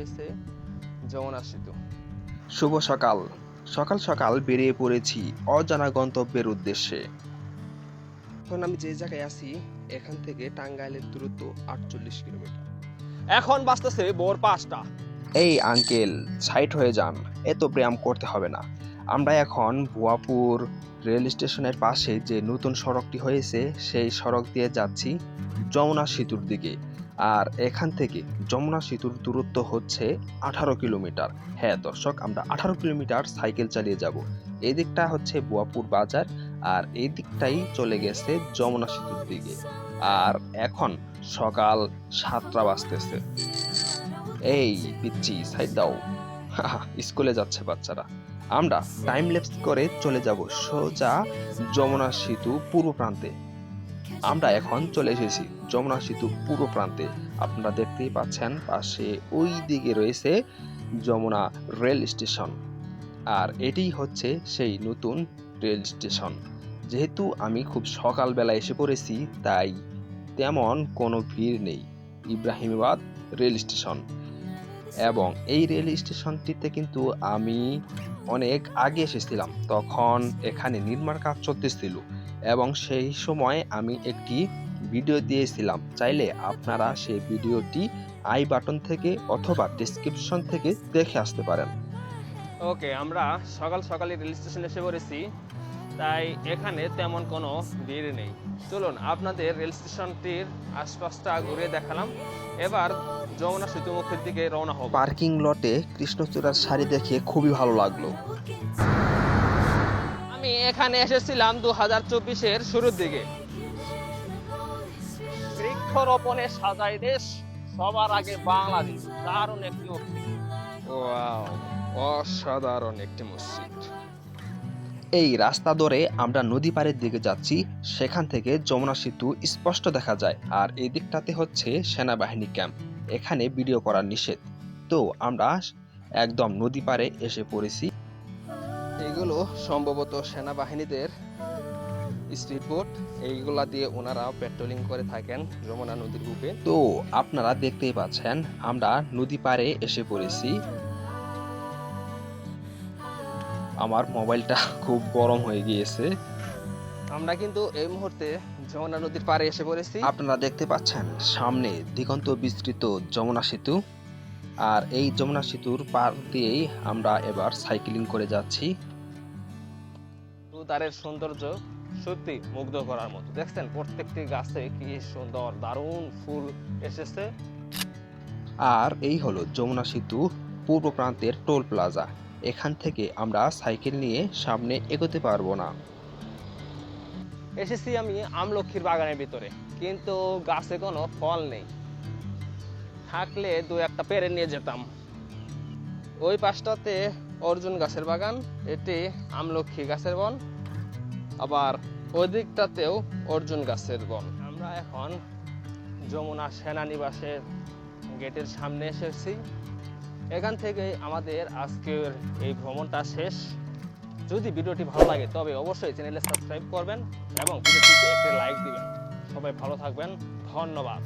হয়েছে যমুনা সেতু। শুভ সকাল। সকাল সকাল বেরিয়ে পড়েছি অজানা গন্তব্যের উদ্দেশ্যে। এখন আমি যে জায়গায় আছি এখান থেকে টাঙ্গাইলের দূরত্ব 48 কিলোমিটার। এখন বাজতেছে ভোর 5টা। এই আঙ্কেল, সাইড হয়ে যান, এত ব্যায়াম করতে হবে না। আমরা এখন ভুয়াপুর রেল স্টেশনের পাশে যে নতুন সড়কটি হয়েছে সেই সড়ক দিয়ে যাচ্ছি যমুনা সেতুর দিকে। আর এখান থেকে যমুনা সেতুর দূরত্ব হচ্ছে 18 কিলোমিটার। হ্যাঁ দর্শক, আমরা 18 কিলোমিটার সাইকেল চালিয়ে যাব। এই দিকটা হচ্ছে ভুয়াপুর বাজার আর এই দিকটাই চলে গেছে যমুনা সেতুর দিকে। আর এখন সকাল 7টা বাজতেছে। এই পিচ্চি, সাইড দাও। স্কুলে যাচ্ছে বাচ্চারা। আমরা টাইম ল্যাপস করে চলে যাব সোজা যমুনা সেতু পূর্ব প্রান্তে। আমরা এখন চলে এসেছি যমুনা সেতু পূর্ব প্রান্তে। আপনারা দেখতেই পাচ্ছেন পাশে ওই দিকে রয়েছে যমুনা রেল স্টেশন। আর এটি হচ্ছে সেই নতুন রেল স্টেশন। যেহেতু আমি খুব সকালবেলা এসে পড়েছি তাই তেমন কোনো ভিড় নেই। ইব্রাহিমাবাদ রেল স্টেশন, এবং এই রেল স্টেশনটিতে কিন্তু আমি অনেক আগে এসেছিলাম, তখন এখানে নির্মাণ কাজ চলতেছিল এবং সেই সময় আমি একটি ভিডিও দিয়েছিলাম। চাইলে আপনারা সেই ভিডিওটি আই বাটন থেকে অথবা ডেসক্রিপশন থেকে দেখে আসতে পারেন। ওকে, আমরা সকাল সকালে রেল স্টেশনে এসে পড়েছি, তাই এখানে তেমন কোনো ভিড় নেই। চলুন আপনাদের রেল স্টেশনটির আশপাশটা ঘুরে দেখালাম। এবার যমুনা সেতু মুখের দিকে রওনা হব। পার্কিং লটে কৃষ্ণচূড়ার শাড়ি দেখে খুবই ভালো লাগলো। আমি এখানে এসেছিলাম 2024-এর শুরুর দিকে। বৃক্ষরোপণে সাজাই দেশ, সবার আগে বাংলাদেশ। দারুণ একটি ওয়াও, অসাধারণ একটি মসজিদ। এই রাস্তা ধরে আমরা নদী পাড়ের দিকে যাচ্ছি। সেখান থেকে যমুনা সেতু স্পষ্ট দেখা যায়। আর এই দিকটাতে হচ্ছে সেনাবাহিনী ক্যাম্প, এখানে ভিডিও করা নিষেধ। তো আমরা একদম নদী পাড়ে এসে পড়েছি। এইগুলো সম্ভবত সেনাবাহিনীদের স্পিড বোট, এইগুলা দিয়ে ওনারা পেট্রোলিং করে থাকেন যমুনা নদীর বুকে। তো আপনারা দেখতেই পাচ্ছেন আমরা নদী পাড়ে এসে পড়েছি। আমার মোবাইলটা খুব গরম হয়ে গিয়েছে। আমরা কিন্তু এই মুহূর্তে যমুনা নদীর পাড়ে এসে পড়েছি। আপনারা দেখতে পাচ্ছেন সামনে দিগন্ত বিস্তৃত যমুনা সেতু। আর এই যমুনা সেতুর পার দিয়েই আমরা এবার সাইক্লিং করে যাচ্ছি। তারের সৌন্দর্য সত্যি মুগ্ধ করার মতো। দেখছেন প্রত্যেকটি গাছে কি সুন্দর দারুণ ফুল এসেছে। আর এই হলো যমুনা সেতু পূর্ব প্রান্তের টোল প্লাজা। এখান থেকে আমরা সাইকেল নিয়ে সামনে এগোতে পারবো না। এসেছি আমি আমলক্ষীর বাগানের ভিতরে, কিন্তু গাছে কোনো ফল নেই। থাকলে দু একটা পেরে নিয়ে যেতাম। ওই পাশটাতে অর্জুন গাছের বাগান, এটি আমলক্ষী গাছের বন, আবার ওই দিকটাতেও অর্জুন গাছের বন। আমরা এখন যমুনা সেনানিবাসের গেটের সামনে এসেছি। এখান থেকে আমাদের আজকের এই ভ্রমণটা শেষ। যদি ভিডিওটি ভালো লাগে তবে অবশ্যই চ্যানেলে সাবস্ক্রাইব করবেন এবং ভিডিওটিতে একটি লাইক দিবেন। সবাই ভালো থাকবেন, ধন্যবাদ।